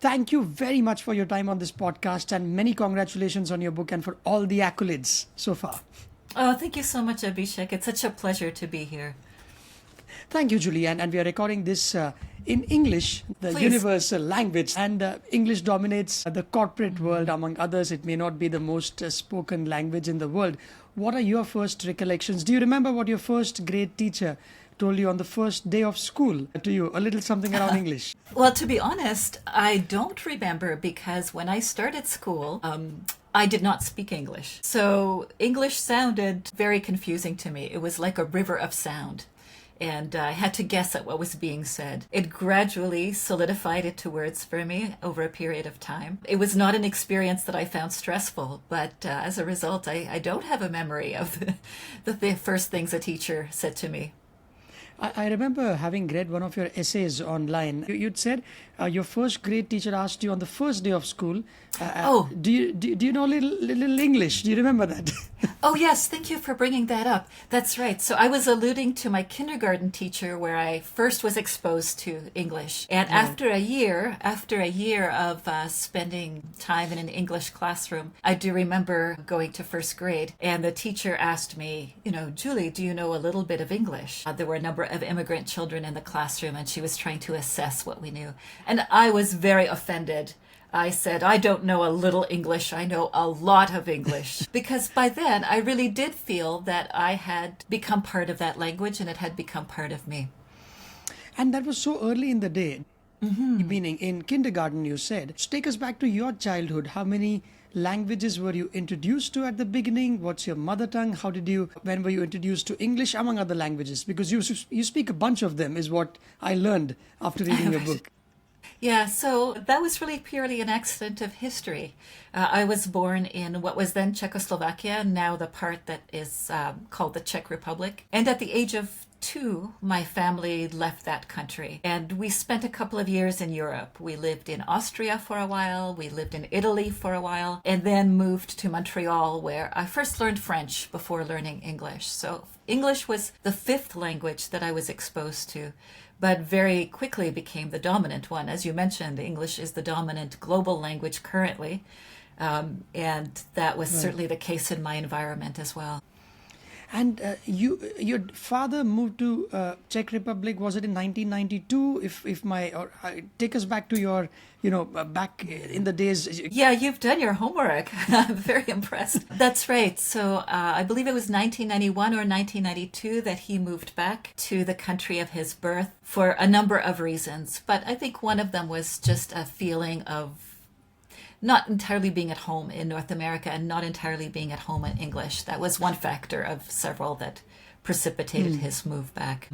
Thank you very much for your time on this podcast and many congratulations on your book and for all the accolades so far. Oh, thank you so much, Abhishek. It's such a pleasure to be here. Thank you, Julie. And we are recording this in English, the Please. universal language. And English dominates the corporate world, among others. It may not be the most spoken language in the world. What are your first recollections? Do you remember what your first grade teacher told you on the first day of school to you? A little something around English. Well, to be honest, I don't remember because when I started school, I did not speak English. So English sounded very confusing to me. It was like a river of sound. And I had to guess at what was being said. It gradually solidified into words for me over a period of time. It was not an experience that I found stressful, but as a result, I don't have a memory of the first things a teacher said to me. I remember having read one of your essays online. You'd said your first grade teacher asked you on the first day of school, do you know little English? Do you remember that? Oh, yes. Thank you for bringing that up. That's right. So I was alluding to my kindergarten teacher where I first was exposed to English. And after a year of spending time in an English classroom, I do remember going to first grade and the teacher asked me, Julie, do you know a little bit of English? There were a number of immigrant children in the classroom and she was trying to assess what we knew. And I was very offended. I said, I don't know a little English, I know a lot of English. Because by then, I really did feel that I had become part of that language and it had become part of me. And that was so early in the day. Meaning in kindergarten, you said. So take us back to your childhood. How many languages were you introduced to at the beginning? What's your mother tongue? When were you introduced to English among other languages? Because you speak a bunch of them is what I learned after reading your book. Yeah, so that was really purely an accident of history. I was born in what was then Czechoslovakia, now the part that is called the Czech Republic. And at the age of 2, my family left that country. And we spent a couple of years in Europe. We lived in Austria for a while, we lived in Italy for a while, and then moved to Montreal, where I first learned French before learning English. So English was the 5th language that I was exposed to, but very quickly became the dominant one. As you mentioned, English is the dominant global language currently, and that was certainly the case in my environment as well. And your father moved to Czech Republic. Was it in 1992? Take us back to your, back in the days. Yeah, you've done your homework. I'm very impressed. That's right. So I believe it was 1991 or 1992 that he moved back to the country of his birth for a number of reasons. But I think one of them was just a feeling of not entirely being at home in North America and not entirely being at home in English. That was one factor of several that precipitated his move back.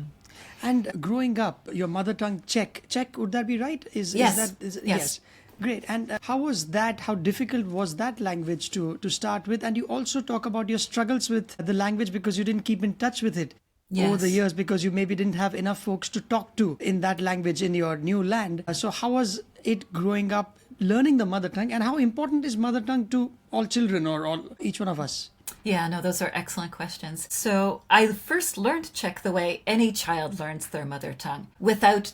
And growing up, your mother tongue Czech, would that be right? Yes. Great. And how was that? How difficult was that language to start with? And you also talk about your struggles with the language because you didn't keep in touch with it over the years because you maybe didn't have enough folks to talk to in that language in your new land. So how was it growing up, learning the mother tongue, and how important is mother tongue to all children or each one of us? Yeah, no, those are excellent questions. So I first learned Czech the way any child learns their mother tongue, without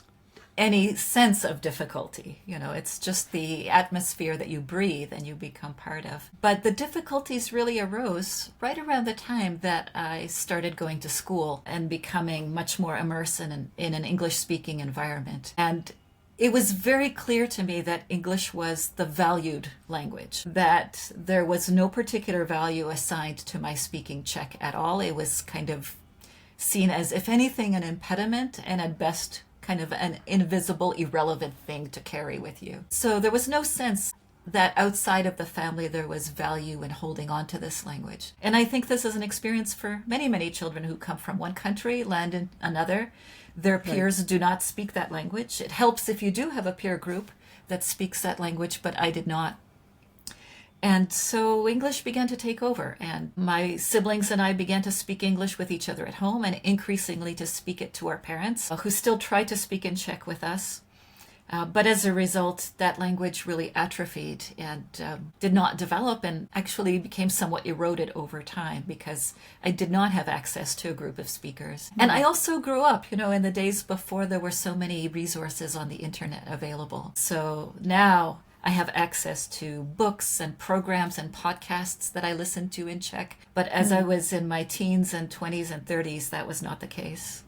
any sense of difficulty. It's just the atmosphere that you breathe and you become part of. But the difficulties really arose right around the time that I started going to school and becoming much more immersed in an English-speaking environment. And it was very clear to me that English was the valued language, that there was no particular value assigned to my speaking Czech at all. It was kind of seen as, if anything, an impediment and at best kind of an invisible, irrelevant thing to carry with you. So there was no sense that outside of the family there was value in holding on to this language. And I think this is an experience for many, many children who come from one country, land in another. Their peers do not speak that language. It helps if you do have a peer group that speaks that language, but I did not. And so English began to take over, and my siblings and I began to speak English with each other at home and increasingly to speak it to our parents, who still try to speak in Czech with us. But as a result, that language really atrophied and did not develop, and actually became somewhat eroded over time because I did not have access to a group of speakers. And I also grew up, in the days before there were so many resources on the internet available. So now I have access to books and programs and podcasts that I listen to in Czech. But as I was in my teens and 20s and 30s, that was not the case.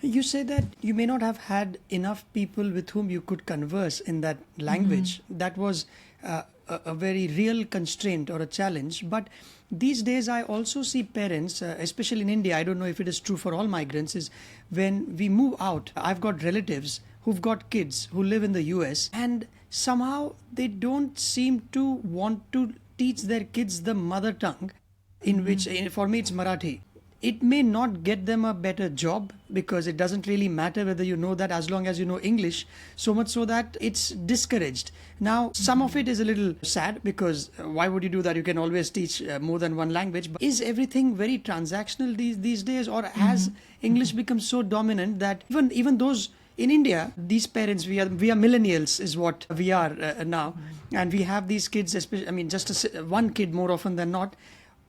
You say that you may not have had enough people with whom you could converse in that language. That was a very real constraint or a challenge. But these days I also see parents, especially in India, I don't know if it is true for all migrants, is when we move out, I've got relatives who've got kids who live in the US, and somehow they don't seem to want to teach their kids the mother tongue, in which, for me, it's Marathi. It may not get them a better job because it doesn't really matter whether you know that as long as you know English, so much so that it's discouraged. Now, some of it is a little sad because why would you do that? You can always teach more than one language. But is everything very transactional these days, or has English become so dominant that even those in India, these parents, we are millennials is what we are now. And we have these kids, especially, just one kid more often than not.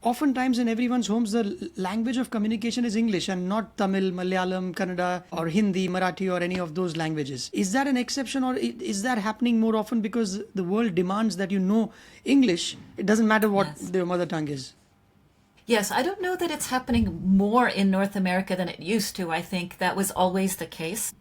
Oftentimes in everyone's homes, the language of communication is English and not Tamil, Malayalam, Kannada, or Hindi, Marathi, or any of those languages. Is that an exception, or is that happening more often because the world demands that you know English? It doesn't matter what their mother tongue is. Yes, I don't know that it's happening more in North America than it used to. I think that was always the case.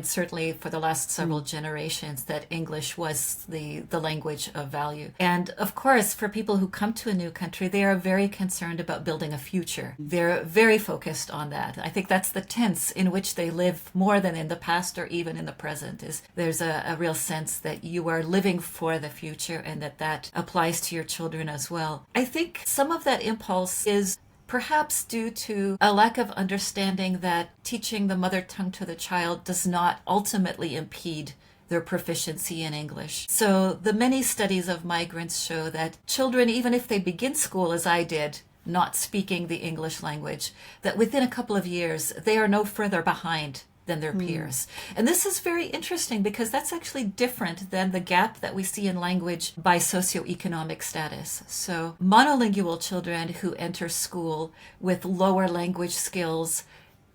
Certainly for the last several generations that English was the language of value. And of course, for people who come to a new country, they are very concerned about building a future. They're very focused on that. I think that's the tense in which they live more than in the past or even in the present. Is there's a real sense that you are living for the future and that applies to your children as well. I think some of that impulse is perhaps due to a lack of understanding that teaching the mother tongue to the child does not ultimately impede their proficiency in English. So the many studies of migrants show that children, even if they begin school as I did, not speaking the English language, that within a couple of years, they are no further behind than their peers. And this is very interesting because that's actually different than the gap that we see in language by socioeconomic status. So monolingual children who enter school with lower language skills,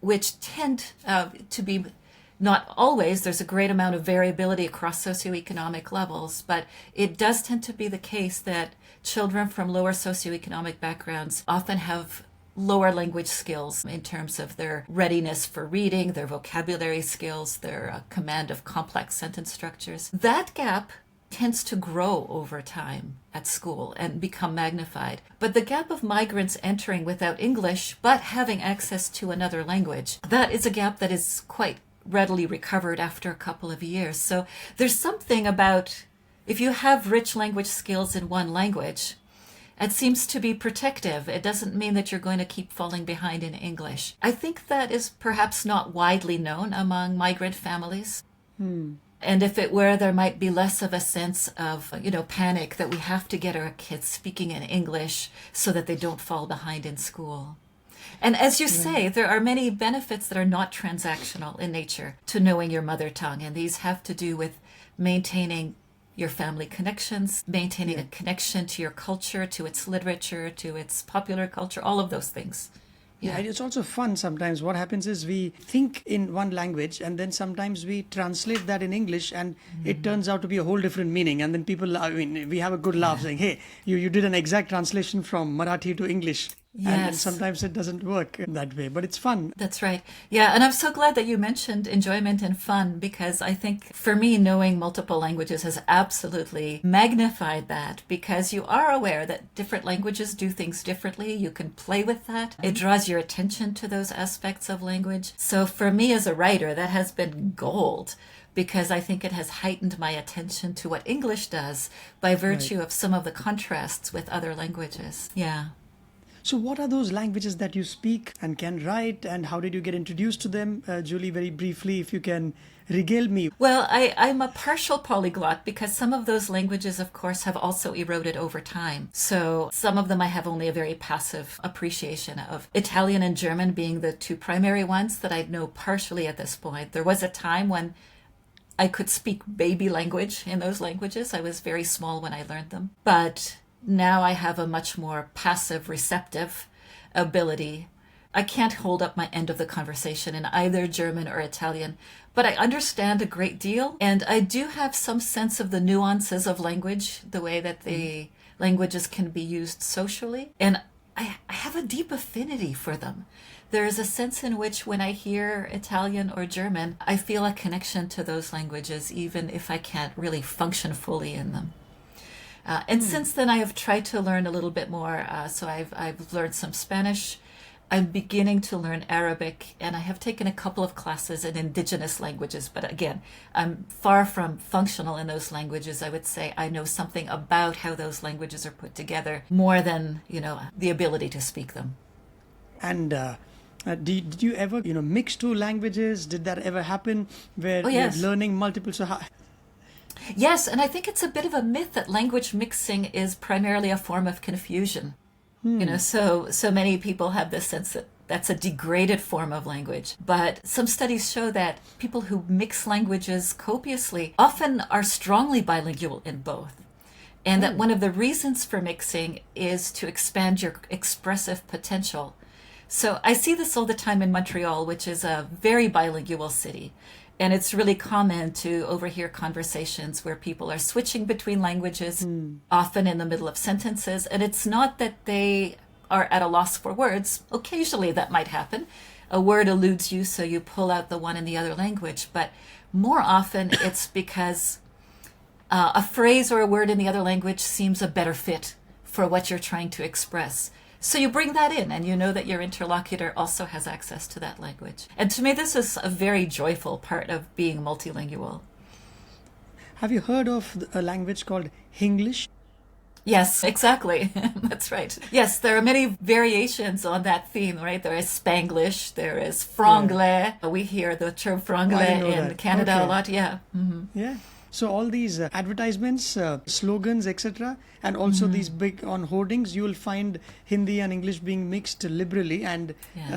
which tend to be not always, there's a great amount of variability across socioeconomic levels, but it does tend to be the case that children from lower socioeconomic backgrounds often have lower language skills in terms of their readiness for reading, their vocabulary skills, their command of complex sentence structures. That gap tends to grow over time at school and become magnified. But the gap of migrants entering without English but having access to another language, that is a gap that is quite readily recovered after a couple of years. So there's something about if you have rich language skills in one language, it seems to be protective. It doesn't mean that you're going to keep falling behind in English. I think that is perhaps not widely known among migrant families. And if it were, there might be less of a sense of, panic that we have to get our kids speaking in English so that they don't fall behind in school. And as you say, there are many benefits that are not transactional in nature to knowing your mother tongue. And these have to do with maintaining your family connections, maintaining a connection to your culture, to its literature, to its popular culture, all of those things. Yeah, it's also fun sometimes. What happens is we think in one language and then sometimes we translate that in English and it turns out to be a whole different meaning. And then people, we have a good laugh saying, hey, you did an exact translation from Marathi to English. Yes. And sometimes it doesn't work that way, but it's fun. That's right. Yeah, and I'm so glad that you mentioned enjoyment and fun because I think for me, knowing multiple languages has absolutely magnified that because you are aware that different languages do things differently. You can play with that. It draws your attention to those aspects of language. So for me as a writer, that has been gold because I think it has heightened my attention to what English does by virtue of some of the contrasts with other languages. Yeah. So what are those languages that you speak and can write, and how did you get introduced to them? Julie, very briefly, if you can regale me. Well, I'm a partial polyglot because some of those languages, of course, have also eroded over time. So some of them I have only a very passive appreciation of. Italian and German being the two primary ones that I know partially at this point. There was a time when I could speak baby language in those languages. I was very small when I learned them. But now I have a much more passive, receptive ability. I can't hold up my end of the conversation in either German or Italian, but I understand a great deal. And I do have some sense of the nuances of language, the way that the languages can be used socially. And I have a deep affinity for them. There is a sense in which when I hear Italian or German, I feel a connection to those languages, even if I can't really function fully in them. And since then, I have tried to learn a little bit more. So I've learned some Spanish. I'm beginning to learn Arabic, and I have taken a couple of classes in indigenous languages. But again, I'm far from functional in those languages. I would say I know something about how those languages are put together more than, the ability to speak them. And did you ever, mix two languages? Did that ever happen where you're learning multiple? Yes, and I think it's a bit of a myth that language mixing is primarily a form of confusion. So many people have this sense that that's a degraded form of language. But some studies show that people who mix languages copiously often are strongly bilingual in both. And that one of the reasons for mixing is to expand your expressive potential. So I see this all the time in Montreal, which is a very bilingual city. And it's really common to overhear conversations where people are switching between languages, often in the middle of sentences. And it's not that they are at a loss for words. Occasionally that might happen. A word eludes you, so you pull out the one in the other language. But more often it's because a phrase or a word in the other language seems a better fit for what you're trying to express. So you bring that in, and you know that your interlocutor also has access to that language. And to me, this is a very joyful part of being multilingual. Have you heard of a language called Hinglish? Yes, exactly. That's right. Yes, there are many variations on that theme, right? There is Spanglish, there is Franglais. Yeah. We hear the term Franglais in Canada a lot. Yeah. Mm-hmm. Yeah. So all these advertisements, slogans, etc., and also these big on hoardings, you will find Hindi and English being mixed liberally. And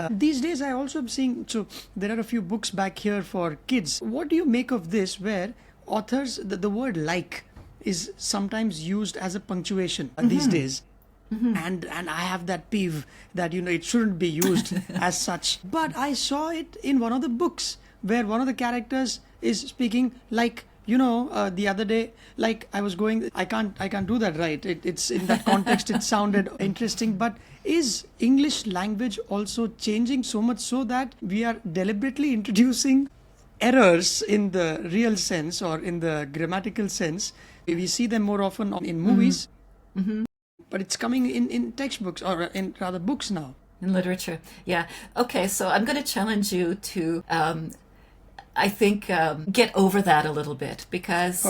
these days I also am seeing, so there are a few books back here for kids. What do you make of this, where authors, the word like is sometimes used as a punctuation these days? And I have that peeve that, it shouldn't be used as such. But I saw it in one of the books where one of the characters is speaking like, the other day, like I was going, I can't do that right. It's in that context, it sounded interesting. But is English language also changing so much so that we are deliberately introducing errors in the real sense or in the grammatical sense? We see them more often in movies, but it's coming in textbooks or in rather books now. In literature. Yeah. Okay. So I'm going to challenge you to, I think, get over that a little bit, because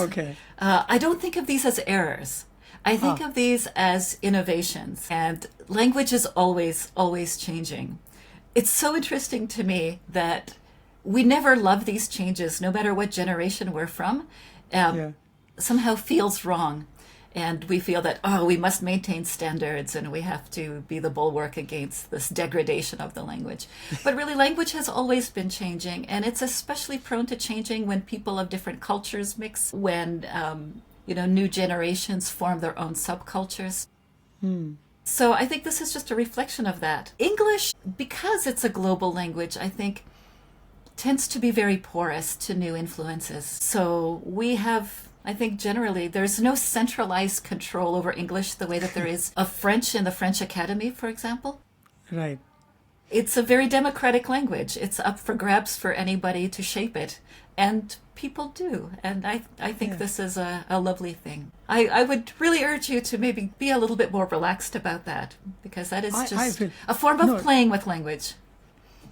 I don't think of these as errors. I think of these as innovations, and language is always changing. It's so interesting to me that we never love these changes, no matter what generation we're from. Somehow feels wrong. And we feel that, we must maintain standards and we have to be the bulwark against this degradation of the language. But really, language has always been changing, and it's especially prone to changing when people of different cultures mix, when, new generations form their own subcultures. So I think this is just a reflection of that. English, because it's a global language, I think, tends to be very porous to new influences. So we have... I think generally there's no centralized control over English the way that there is of French in the French Academy, for example. Right. It's a very democratic language. It's up for grabs for anybody to shape it. And people do. And I think this is a lovely thing. I would really urge you to maybe be a little bit more relaxed about that, because that is just a form of playing with language.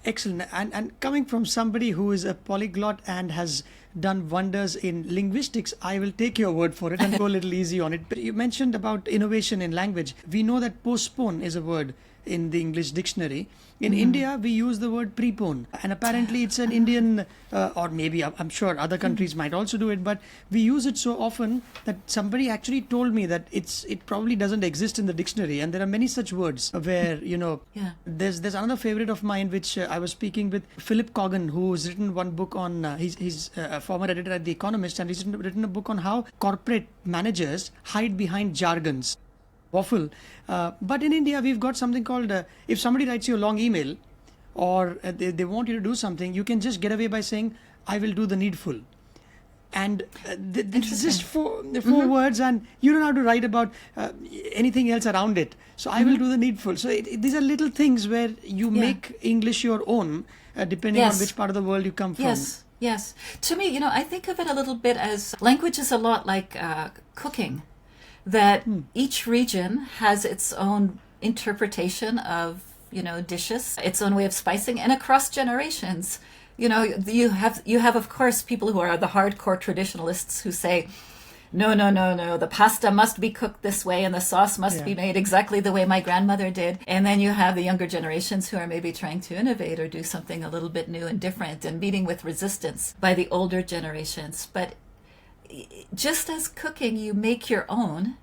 Excellent. And coming from somebody who is a polyglot and has done wonders in linguistics, I will take your word for it and go a little easy on it. But you mentioned about innovation in language. We know that postpone is a word in the English dictionary. In India, we use the word prepone. And apparently it's an Indian, or maybe I'm sure other countries might also do it, but we use it so often that somebody actually told me that it probably doesn't exist in the dictionary. And there are many such words where, there's another favorite of mine, which I was speaking with Philip Coggan, who's written one book on, he's a former editor at The Economist, and he's written a book on how corporate managers hide behind jargons. Waffle. But in India, we've got something called, if somebody writes you a long email, or they want you to do something, you can just get away by saying, I will do the needful. And it's just four words, and you don't have to write about anything else around it. So I will do the needful. So these are little things where you make English your own, depending on which part of the world you come from. Yes. To me, I think of it a little bit as language is a lot like cooking, that each region has its own interpretation of, dishes, its own way of spicing, and across generations. You have of course people who are the hardcore traditionalists who say, no, the pasta must be cooked this way and the sauce must be made exactly the way my grandmother did. And then you have the younger generations who are maybe trying to innovate or do something a little bit new and different and meeting with resistance by the older generations. But just as cooking, you make your own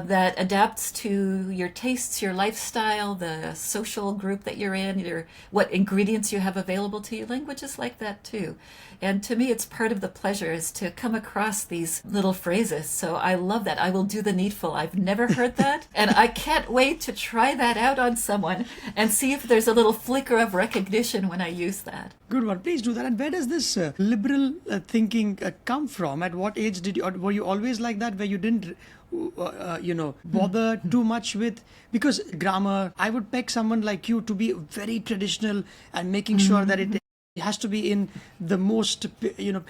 that adapts to your tastes, your lifestyle, the social group that you're in, what ingredients you have available to you. Language is like that too. And to me, it's part of the pleasure is to come across these little phrases. So I love that. I will do the needful. I've never heard that. And I can't wait to try that out on someone and see if there's a little flicker of recognition when I use that. Good one. Please do that. And where does this liberal thinking come from? At what age were you always like that, where you didn't bother too much with, because grammar, I would peg someone like you to be very traditional and making sure that it has to be in the most,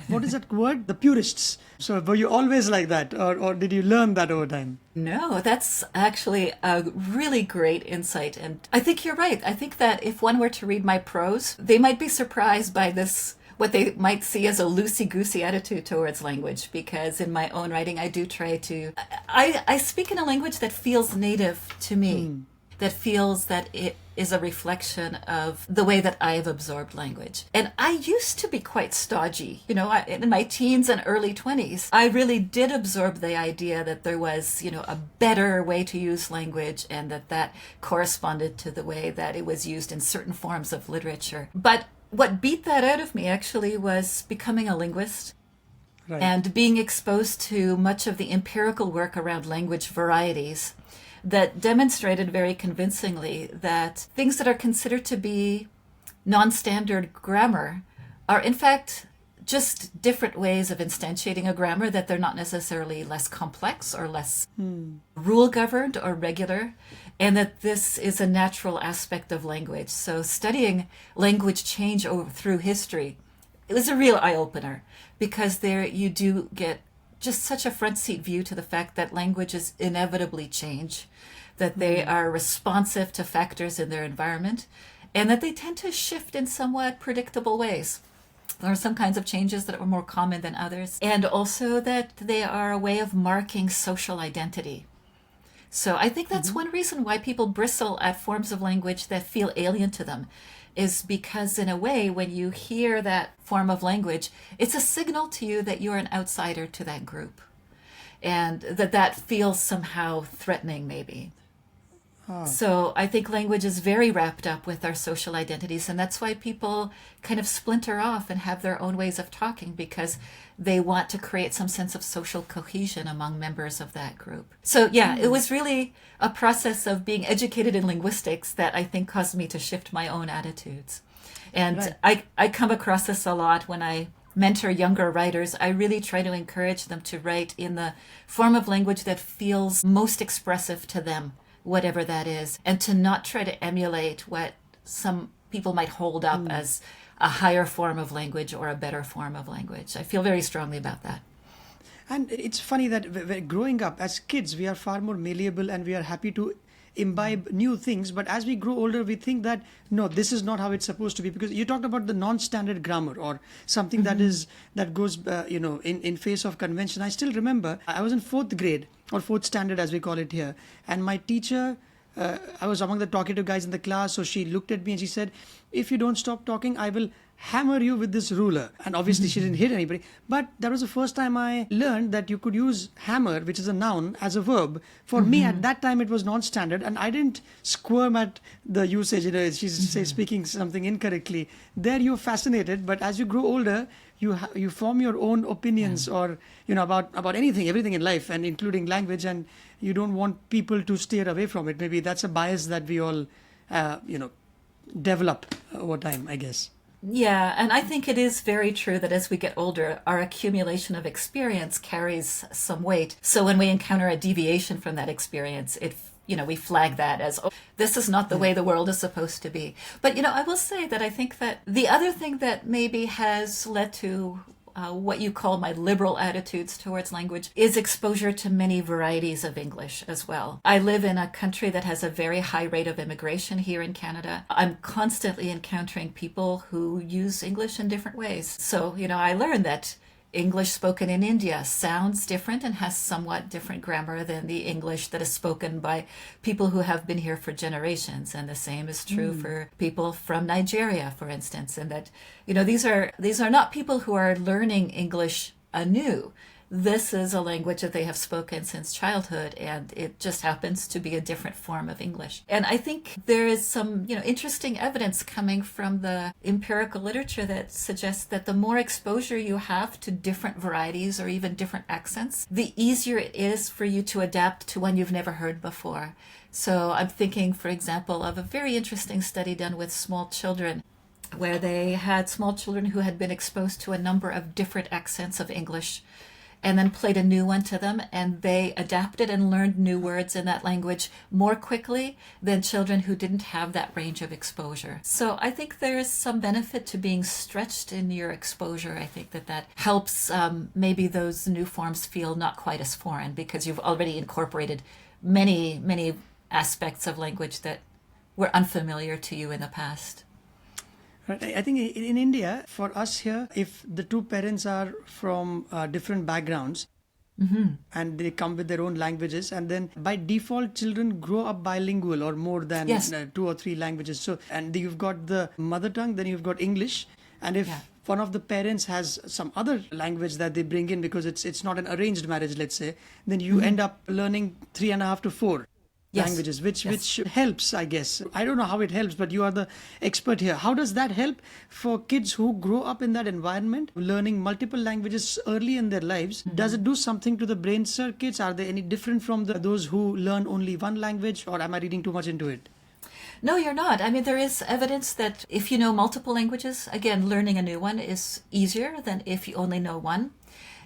what is that word? The purists. So were you always like that, or did you learn that over time? No, that's actually a really great insight. And I think you're right. I think that if one were to read my prose, they might be surprised by this, what they might see as a loosey-goosey attitude towards language, because in my own writing, I do try to... I speak in a language that feels native to me, that feels that it is a reflection of the way that I have absorbed language. And I used to be quite stodgy. In my teens and early 20s, I really did absorb the idea that there was, a better way to use language, and that corresponded to the way that it was used in certain forms of literature. But what beat that out of me actually was becoming a linguist and being exposed to much of the empirical work around language varieties that demonstrated very convincingly that things that are considered to be non-standard grammar are in fact just different ways of instantiating a grammar, that they're not necessarily less complex or less rule governed or regular, and that this is a natural aspect of language. So studying language change through history, it was a real eye-opener, because there you do get just such a front seat view to the fact that languages inevitably change, that they are responsive to factors in their environment, and that they tend to shift in somewhat predictable ways. There are some kinds of changes that are more common than others, and also that they are a way of marking social identity. So I think that's one reason why people bristle at forms of language that feel alien to them, is because in a way, when you hear that form of language, it's a signal to you that you're an outsider to that group, and that feels somehow threatening maybe. So I think language is very wrapped up with our social identities, and that's why people kind of splinter off and have their own ways of talking, because they want to create some sense of social cohesion among members of that group. So it was really a process of being educated in linguistics that I think caused me to shift my own attitudes. And I come across this a lot when I mentor younger writers. I really try to encourage them to write in the form of language that feels most expressive to them, whatever that is, and to not try to emulate what some people might hold up as a higher form of language or a better form of language. I feel very strongly about that. And it's funny that growing up as kids, we are far more malleable and we are happy to imbibe new things. But as we grow older, we think that, no, this is not how it's supposed to be. Because you talked about the non-standard grammar, or something that goes, in face of convention. I still remember I was in 4th grade, or 4th standard as we call it here. And my teacher, I was among the talkative guys in the class. So she looked at me and she said, if you don't stop talking, I will hammer you with this ruler. And obviously she didn't hit anybody. But that was the first time I learned that you could use hammer, which is a noun, as a verb. For me at that time, it was non-standard. And I didn't squirm at the usage. She's speaking something incorrectly. There you're fascinated. But as you grow older, you form your own opinions, or about anything, everything in life, and including language, and you don't want people to steer away from it. Maybe that's a bias that we all develop over time, I guess. Yeah, and I think it is very true that as we get older, our accumulation of experience carries some weight. So when we encounter a deviation from that experience, we flag that as, oh, this is not the way the world is supposed to be. But, I will say that I think that the other thing that maybe has led to what you call my liberal attitudes towards language is exposure to many varieties of English as well. I live in a country that has a very high rate of immigration here in Canada. I'm constantly encountering people who use English in different ways. So, I learned that English spoken in India sounds different and has somewhat different grammar than the English that is spoken by people who have been here for generations. And the same is true for people from Nigeria, for instance. And that, these are not people who are learning English anew. This is a language that they have spoken since childhood, and it just happens to be a different form of English. And I think there is some, interesting evidence coming from the empirical literature that suggests that the more exposure you have to different varieties or even different accents, the easier it is for you to adapt to one you've never heard before. So I'm thinking, for example, of a very interesting study done with small children, where they had small children who had been exposed to a number of different accents of English, and then played a new one to them, and they adapted and learned new words in that language more quickly than children who didn't have that range of exposure. So I think there is some benefit to being stretched in your exposure. I think that helps maybe those new forms feel not quite as foreign, because you've already incorporated many, many aspects of language that were unfamiliar to you in the past. Right. I think in India, for us here, if the two parents are from different backgrounds, and they come with their own languages, and then by default, children grow up bilingual or more than two or three languages. So, and you've got the mother tongue, then you've got English, and if one of the parents has some other language that they bring in, because it's not an arranged marriage, let's say, then you end up learning 3.5 to 4 languages, which helps, I guess. I don't know how it helps, but you are the expert here. How does that help for kids who grow up in that environment, learning multiple languages early in their lives? Does it do something to the brain circuits? Are they any different from those who learn only one language, or am I reading too much into it? No, you're not. I mean, there is evidence that if you know multiple languages, again, learning a new one is easier than if you only know one.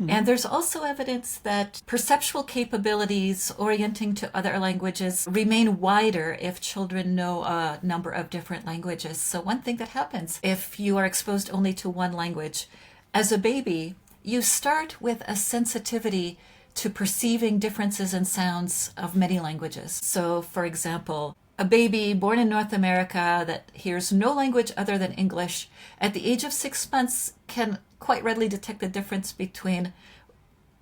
And there's also evidence that perceptual capabilities orienting to other languages remain wider if children know a number of different languages. So one thing that happens if you are exposed only to one language, as a baby, you start with a sensitivity to perceiving differences in sounds of many languages. So, for example, a baby born in North America that hears no language other than English at the age of 6 months can quite readily detect the difference between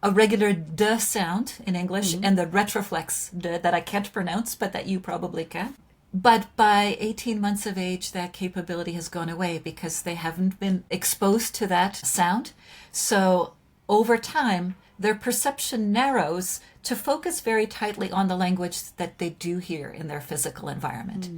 a regular de sound in English and the retroflex de that I can't pronounce, but that you probably can. But by 18 months of age, that capability has gone away because they haven't been exposed to that sound. So over time, their perception narrows to focus very tightly on the language that they do hear in their physical environment.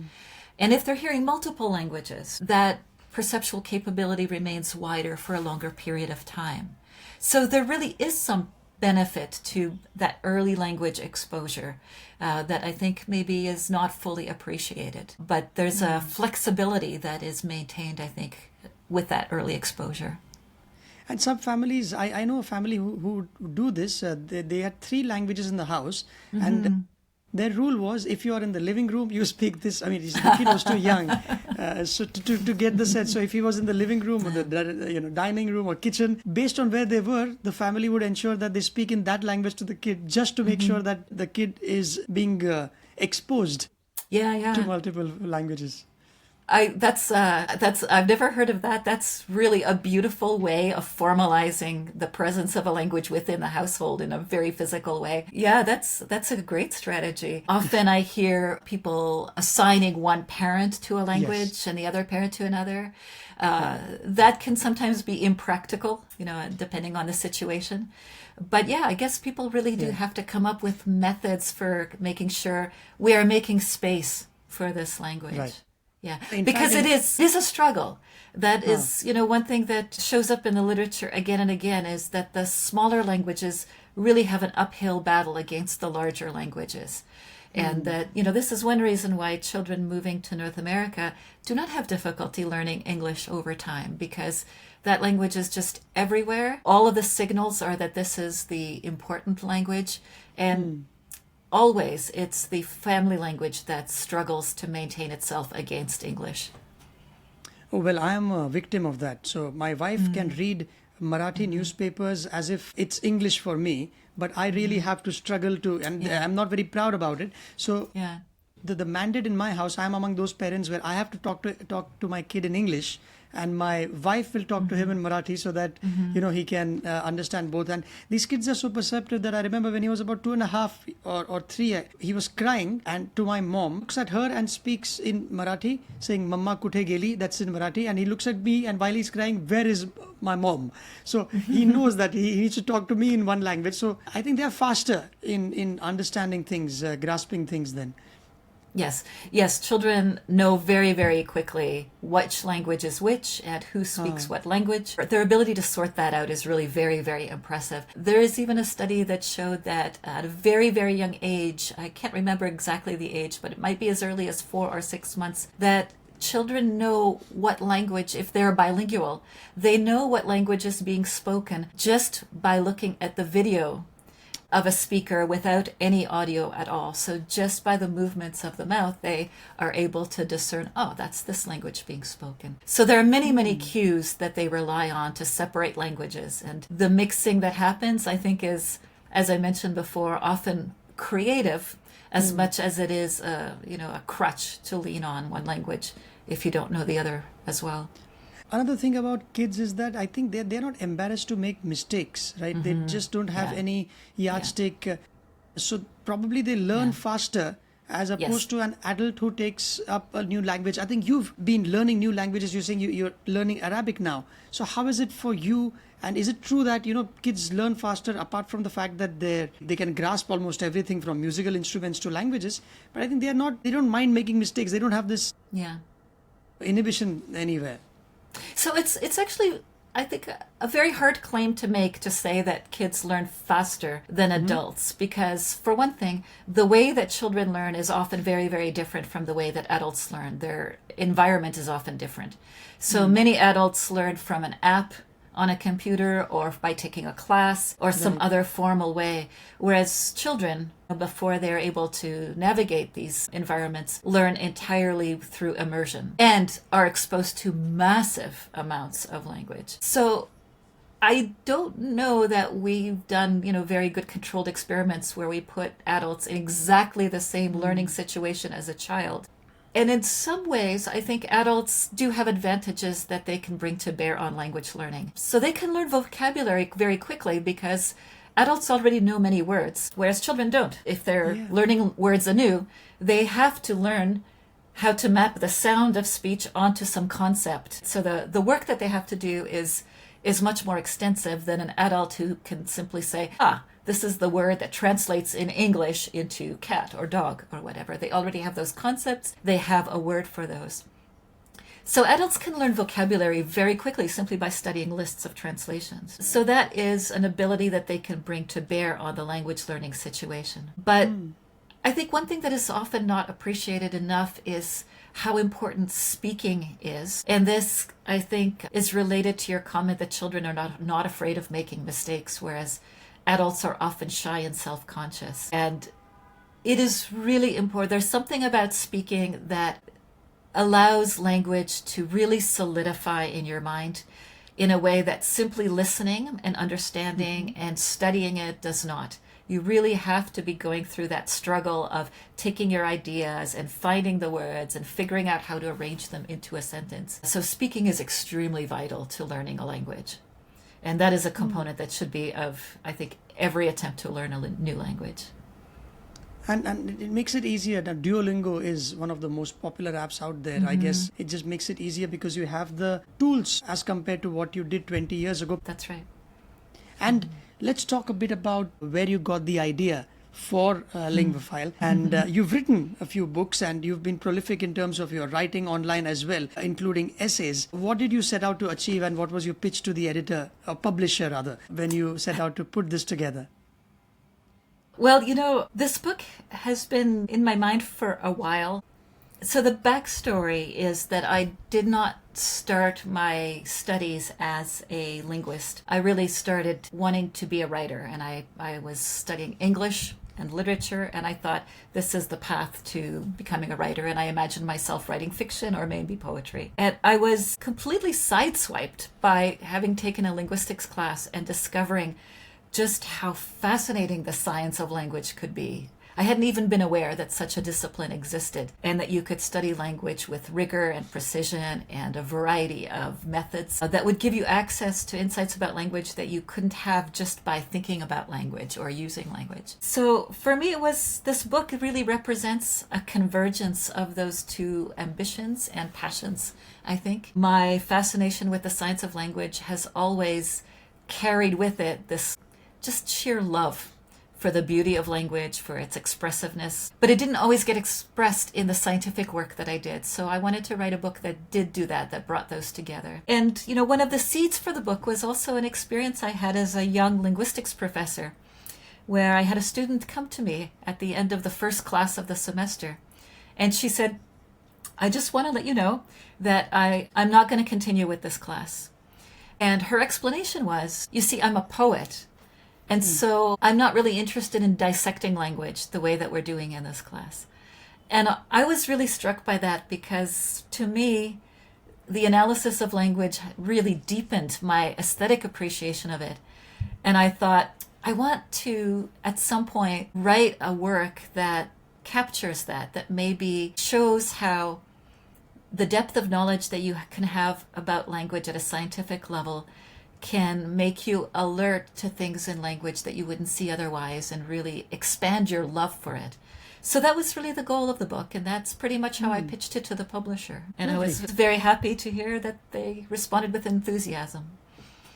And if they're hearing multiple languages, that perceptual capability remains wider for a longer period of time. So there really is some benefit to that early language exposure that I think maybe is not fully appreciated. But there's a flexibility that is maintained, I think, with that early exposure. And some families, I know a family who do this. They had 3 languages in the house, and their rule was, if you are in the living room, you speak this. I mean, the kid was too young, so to get the sense. So if he was in the living room or the dining room or kitchen, based on where they were, the family would ensure that they speak in that language to the kid, just to make sure that the kid is being exposed to multiple languages. I've never heard of that. That's really a beautiful way of formalizing the presence of a language within the household in a very physical way. Yeah, that's a great strategy. Often I hear people assigning one parent to a language and the other parent to another. That can sometimes be impractical, depending on the situation. But yeah, I guess people really do have to come up with methods for making sure we are making space for this language. Right. Yeah, In because fact, it is a struggle. That is, one thing that shows up in the literature again and again is that the smaller languages really have an uphill battle against the larger languages. And that, this is one reason why children moving to North America do not have difficulty learning English over time, because that language is just everywhere. All of the signals are that this is the important language. And always it's the family language that struggles to maintain itself against English. Oh, well, I am a victim of that. So my wife can read Marathi newspapers as if it's English for me, but I really have to struggle to, and I'm not very proud about it. So Yeah. the mandate in my house, I'm among those parents where I have to talk to my kid in English, and my wife will talk to him in Marathi so that he can understand both. And these kids are so perceptive that I remember when he was about 2.5 or 3, he was crying, and to my mom, looks at her and speaks in Marathi, saying "Mamma kuthe geli," that's in Marathi, and he looks at me, and while he's crying, "Where is my mom?" So he knows that he needs to talk to me in one language. So I think they are faster in understanding things, grasping things then. Yes, children know very, very quickly which language is which and who speaks what language. Their ability to sort that out is really very, very impressive. There is even a study that showed that at a very, very young age, I can't remember exactly the age, but it might be as early as 4 or 6 months, that children know what language, if they're bilingual, they know what language is being spoken just by looking at the video of a speaker without any audio at all. So just by the movements of the mouth, they are able to discern, oh, that's this language being spoken. So there are many, many cues that they rely on to separate languages. And the mixing that happens, I think, is, as I mentioned before, often creative as much as it is a crutch to lean on one language if you don't know the other as well. Another thing about kids is that I think they're not embarrassed to make mistakes, right? They just don't have any yardstick. So probably they learn faster as opposed to an adult who takes up a new language. I think you've been learning new languages. You're saying you're learning Arabic now. So how is it for you? And is it true that, kids learn faster apart from the fact that they can grasp almost everything from musical instruments to languages? But I think they don't mind making mistakes. They don't have this inhibition anywhere. So it's actually, I think, a very hard claim to make to say that kids learn faster than adults, because for one thing, the way that children learn is often very, very different from the way that adults learn. Their environment is often different. So many adults learn from an app on a computer or by taking a class or some other formal way, whereas children, before they're able to navigate these environments, learn entirely through immersion and are exposed to massive amounts of language. So I don't know that we've done, very good controlled experiments where we put adults in exactly the same learning situation as a child. And in some ways, I think adults do have advantages that they can bring to bear on language learning. So they can learn vocabulary very quickly because adults already know many words, whereas children don't. If they're learning words anew, they have to learn how to map the sound of speech onto some concept. So the work that they have to do is much more extensive than an adult who can simply say, this is the word that translates in English into cat or dog or whatever. They already have those concepts. They have a word for those. So adults can learn vocabulary very quickly simply by studying lists of translations. So that is an ability that they can bring to bear on the language learning situation. But I think one thing that is often not appreciated enough is how important speaking is. And this, I think, is related to your comment that children are not afraid of making mistakes, whereas adults are often shy and self-conscious. And it is really important. There's something about speaking that allows language to really solidify in your mind in a way that simply listening and understanding and studying it does not. You really have to be going through that struggle of taking your ideas and finding the words and figuring out how to arrange them into a sentence. So speaking is extremely vital to learning a language. And that is a component that should be of, I think, every attempt to learn a new language. And it makes it easier. Now, Duolingo is one of the most popular apps out there. I guess it just makes it easier because you have the tools as compared to what you did 20 years ago. That's right. And let's talk a bit about where you got the idea for Linguaphile, and you've written a few books, and you've been prolific in terms of your writing online as well, including essays. What did you set out to achieve, and what was your pitch to the editor, or publisher rather, when you set out to put this together? Well, this book has been in my mind for a while. So the backstory is that I did not start my studies as a linguist. I really started wanting to be a writer, and I was studying English and literature, and I thought this is the path to becoming a writer, and I imagined myself writing fiction or maybe poetry. And I was completely sideswiped by having taken a linguistics class and discovering just how fascinating the science of language could be. I hadn't even been aware that such a discipline existed, and that you could study language with rigor and precision and a variety of methods that would give you access to insights about language that you couldn't have just by thinking about language or using language. So for me, this book really represents a convergence of those two ambitions and passions, I think. My fascination with the science of language has always carried with it this just sheer love for the beauty of language, for its expressiveness. But it didn't always get expressed in the scientific work that I did. So I wanted to write a book that did do that, that brought those together. And, one of the seeds for the book was also an experience I had as a young linguistics professor, where I had a student come to me at the end of the first class of the semester. And she said, I just want to let you know that I'm not going to continue with this class. And her explanation was, you see, I'm a poet. And so I'm not really interested in dissecting language the way that we're doing in this class. And I was really struck by that because, to me, the analysis of language really deepened my aesthetic appreciation of it. And I thought, I want to, at some point, write a work that captures that maybe shows how the depth of knowledge that you can have about language at a scientific level can make you alert to things in language that you wouldn't see otherwise and really expand your love for it. So that was really the goal of the book, and that's pretty much how I pitched it to the publisher. And I was very happy to hear that they responded with enthusiasm.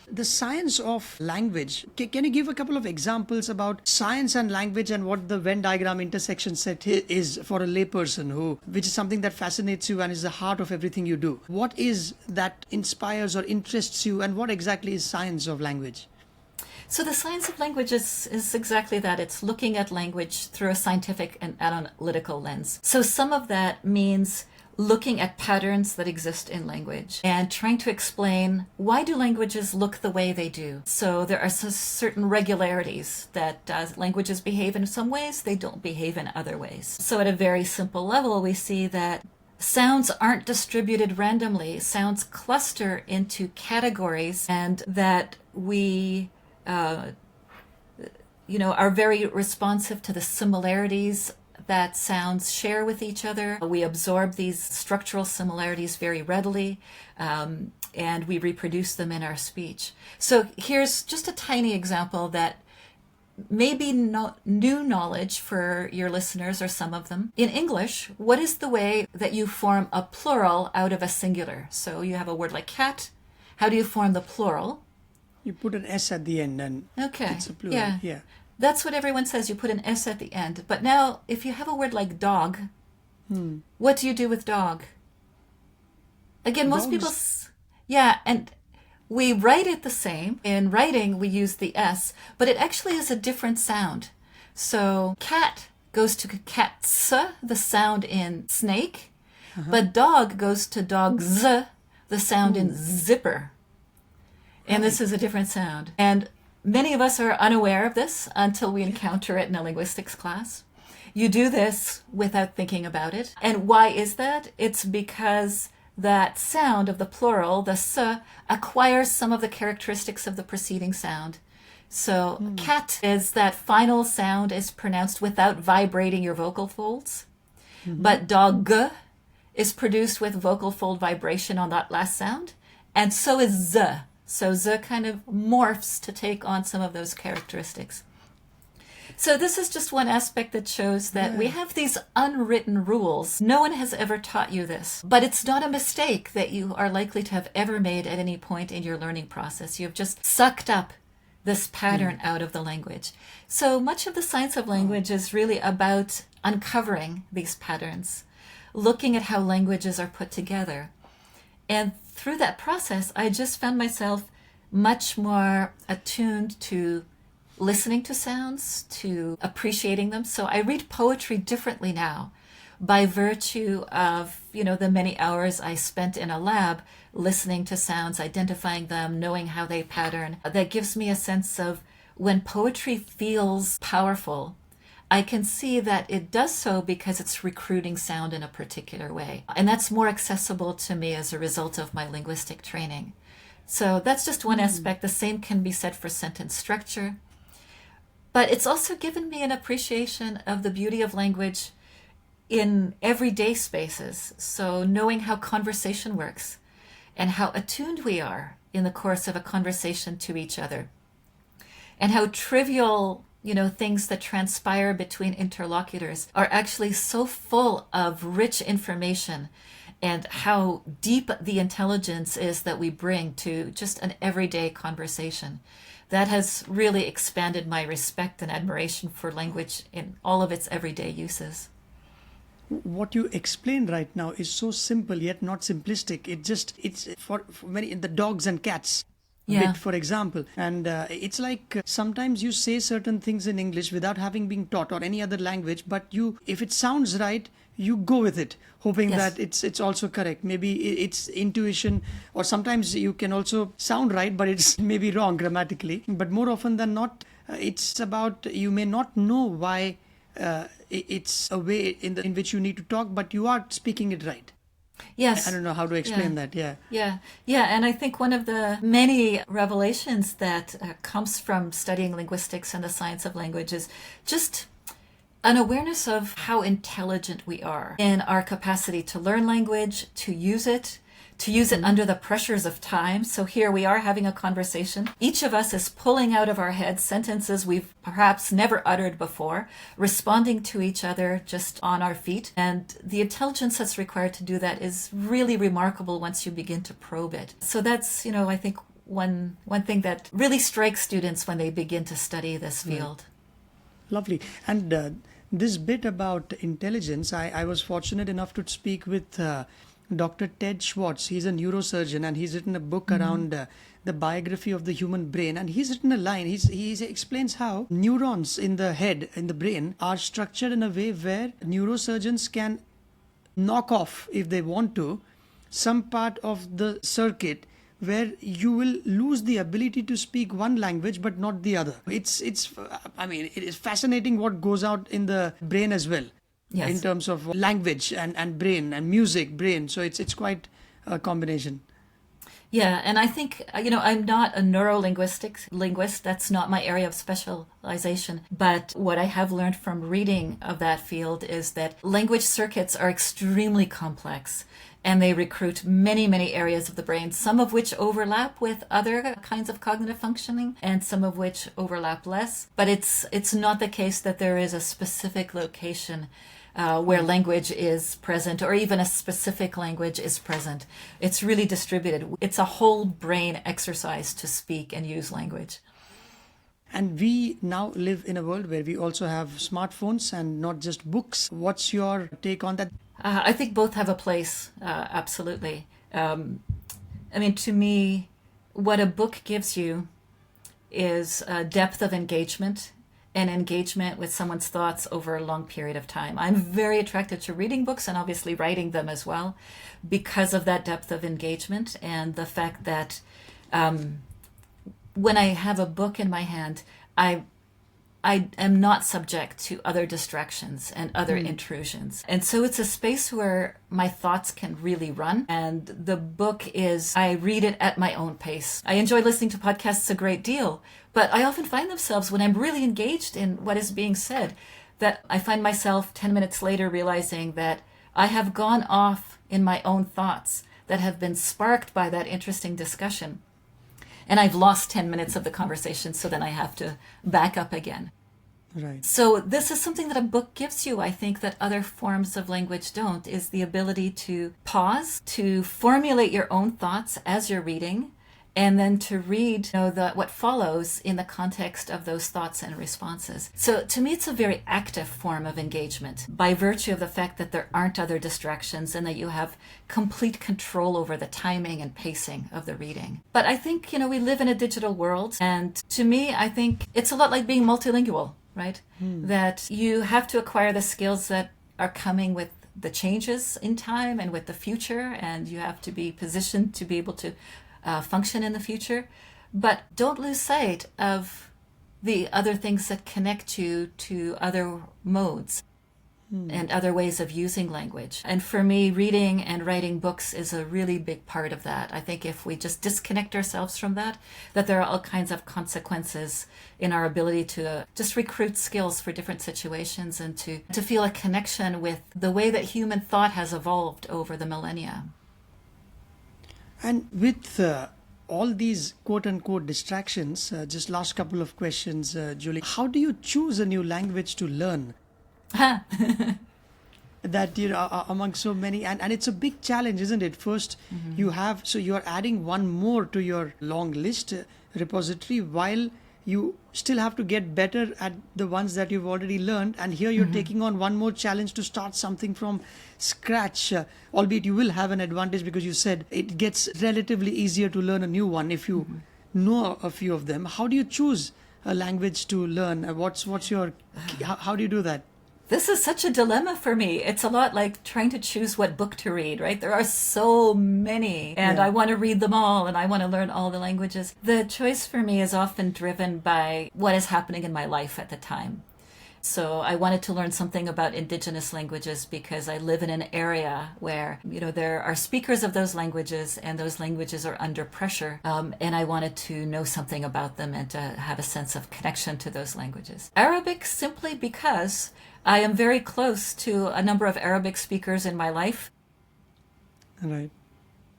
The science of language. Can you give a couple of examples about science and language and what the Venn diagram intersection set is for a layperson, which is something that fascinates you and is the heart of everything you do? What is that inspires or interests you, and what exactly is science of language? So the science of language is exactly that. It's looking at language through a scientific and analytical lens. So some of that means looking at patterns that exist in language and trying to explain, why do languages look the way they do? So there are certain regularities that languages behave in some ways, they don't behave in other ways. So at a very simple level, we see that sounds aren't distributed randomly. Sounds cluster into categories, and that we are very responsive to the similarities that sounds share with each other. We absorb these structural similarities very readily, and we reproduce them in our speech. So here's just a tiny example that may be new knowledge for your listeners, or some of them. In English, what is the way that you form a plural out of a singular? So you have a word like cat. How do you form the plural? You put an S at the end and it's a plural. Yeah. That's what everyone says. You put an S at the end. But now, if you have a word like dog, what do you do with dog? Again, most people... Yeah, and we write it the same. In writing, we use the S, but it actually is a different sound. So cat goes to cats, the sound in snake, but dog goes to dogs, the sound in zipper. And this is a different sound. And many of us are unaware of this until we encounter it in a linguistics class. You do this without thinking about it. And why is that? It's because that sound of the plural, the s, acquires some of the characteristics of the preceding sound. So cat is that final sound is pronounced without vibrating your vocal folds. But dog is produced with vocal fold vibration on that last sound. And so is z. So z kind of morphs to take on some of those characteristics. So this is just one aspect that shows that we have these unwritten rules. No one has ever taught you this, but it's not a mistake that you are likely to have ever made at any point in your learning process. You've just sucked up this pattern out of the language. So much of the science of language is really about uncovering these patterns, looking at how languages are put together. And through that process, I just found myself much more attuned to listening to sounds, to appreciating them. So I read poetry differently now by virtue of, the many hours I spent in a lab listening to sounds, identifying them, knowing how they pattern. That gives me a sense of when poetry feels powerful, I can see that it does so because it's recruiting sound in a particular way. And that's more accessible to me as a result of my linguistic training. So that's just one aspect. The same can be said for sentence structure. But it's also given me an appreciation of the beauty of language in everyday spaces. So knowing how conversation works and how attuned we are in the course of a conversation to each other, and how trivial, things that transpire between interlocutors are actually so full of rich information, and how deep the intelligence is that we bring to just an everyday conversation. That has really expanded my respect and admiration for language in all of its everyday uses. What you explained right now is so simple yet not simplistic. It's for many, the dogs and cats bit, for example. And it's like sometimes you say certain things in English without having been taught or any other language, but if it sounds right, you go with it, hoping that it's also correct. Maybe it's intuition, or sometimes you can also sound right, but it's maybe wrong grammatically. But more often than not, it's about, you may not know why it's a way in which you need to talk, but you are speaking it right. Yes. I don't know how to explain that. Yeah. And I think one of the many revelations that comes from studying linguistics and the science of language is just an awareness of how intelligent we are in our capacity to learn language, to use it under the pressures of time. So here we are having a conversation. Each of us is pulling out of our heads sentences we've perhaps never uttered before, responding to each other just on our feet. And the intelligence that's required to do that is really remarkable once you begin to probe it. So that's, I think one thing that really strikes students when they begin to study this field. Lovely. And this bit about intelligence, I was fortunate enough to speak with Dr. Ted Schwartz. He's a neurosurgeon, and he's written a book around the biography of the human brain. And he's written a line. He explains how neurons in the head, in the brain, are structured in a way where neurosurgeons can knock off, if they want to, some part of the circuit where you will lose the ability to speak one language but not the other. It is fascinating what goes out in the brain as well. Yes. In terms of language and brain and music, brain. So it's quite a combination. Yeah, and I think, I'm not a linguist. That's not my area of specialization. But what I have learned from reading of that field is that language circuits are extremely complex, and they recruit many, many areas of the brain, some of which overlap with other kinds of cognitive functioning, and some of which overlap less. But it's not the case that there is a specific location where language is present, or even a specific language is present. It's really distributed. It's a whole brain exercise to speak and use language. And we now live in a world where we also have smartphones and not just books. What's your take on that? I think both have a place, absolutely. To me, what a book gives you is a depth of engagement, and engagement with someone's thoughts over a long period of time. I'm very attracted to reading books and obviously writing them as well because of that depth of engagement and the fact that when I have a book in my hand, I am not subject to other distractions and other intrusions. And so it's a space where my thoughts can really run. And the book I read it at my own pace. I enjoy listening to podcasts a great deal, but I often find themselves when I'm really engaged in what is being said, that I find myself 10 minutes later realizing that I have gone off in my own thoughts that have been sparked by that interesting discussion. And I've lost 10 minutes of the conversation, so then I have to back up again. Right. So this is something that a book gives you, I think, that other forms of language don't, is the ability to pause, to formulate your own thoughts as you're reading, and then to read what follows in the context of those thoughts and responses. So to me, it's a very active form of engagement by virtue of the fact that there aren't other distractions and that you have complete control over the timing and pacing of the reading. But I think, we live in a digital world, and to me, I think it's a lot like being multilingual, right? That you have to acquire the skills that are coming with the changes in time and with the future, and you have to be positioned to be able to function in the future. But don't lose sight of the other things that connect you to other modes and other ways of using language. And for me, reading and writing books is a really big part of that. I think if we just disconnect ourselves from that there are all kinds of consequences in our ability to just recruit skills for different situations and to feel a connection with the way that human thought has evolved over the millennia. And with all these quote-unquote distractions, just last couple of questions, Julie. How do you choose a new language to learn? That among so many, and it's a big challenge, isn't it? First, you are adding one more to your long list repository, while you still have to get better at the ones that you've already learned, and here you're taking on one more challenge to start something from scratch, albeit you will have an advantage because you said it gets relatively easier to learn a new one if you know a few of them. How do you choose a language to learn? How do you do that? This is such a dilemma for me. It's a lot like trying to choose what book to read, right? There are so many, and I want to read them all, and I want to learn all the languages. The choice for me is often driven by what is happening in my life at the time. So I wanted to learn something about indigenous languages because I live in an area where, there are speakers of those languages and those languages are under pressure. And I wanted to know something about them and to have a sense of connection to those languages. Arabic simply because I am very close to a number of Arabic speakers in my life. Right.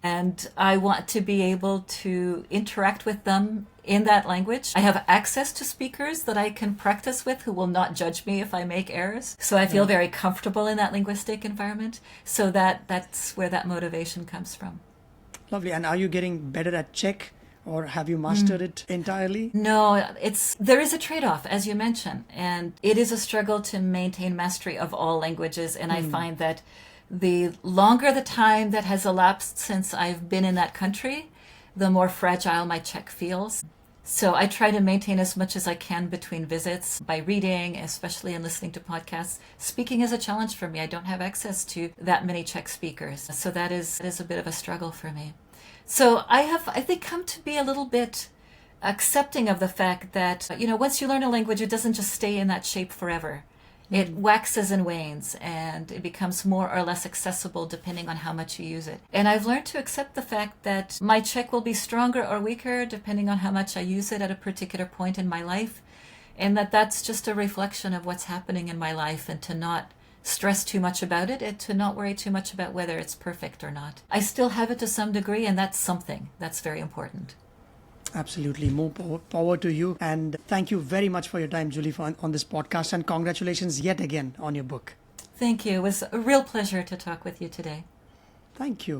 And I want to be able to interact with them in that language. I have access to speakers that I can practice with who will not judge me if I make errors. So I feel very comfortable in that linguistic environment. So that's where that motivation comes from. Lovely. And are you getting better at Czech, or have you mastered it entirely? No, there is a trade-off, as you mentioned. And it is a struggle to maintain mastery of all languages. And I find that the longer the time that has elapsed since I've been in that country, the more fragile my Czech feels. So I try to maintain as much as I can between visits by reading, especially and listening to podcasts. Speaking is a challenge for me. I don't have access to that many Czech speakers. So that is a bit of a struggle for me. So I think, come to be a little bit accepting of the fact that, once you learn a language, it doesn't just stay in that shape forever. It waxes and wanes, and it becomes more or less accessible depending on how much you use it. And I've learned to accept the fact that my Czech will be stronger or weaker depending on how much I use it at a particular point in my life, and that's just a reflection of what's happening in my life, and to not stress too much about it and to not worry too much about whether it's perfect or not. I still have it to some degree, and that's something that's very important. Absolutely. More power to you. And thank you very much for your time, Julie, on this podcast. And congratulations yet again on your book. Thank you. It was a real pleasure to talk with you today. Thank you.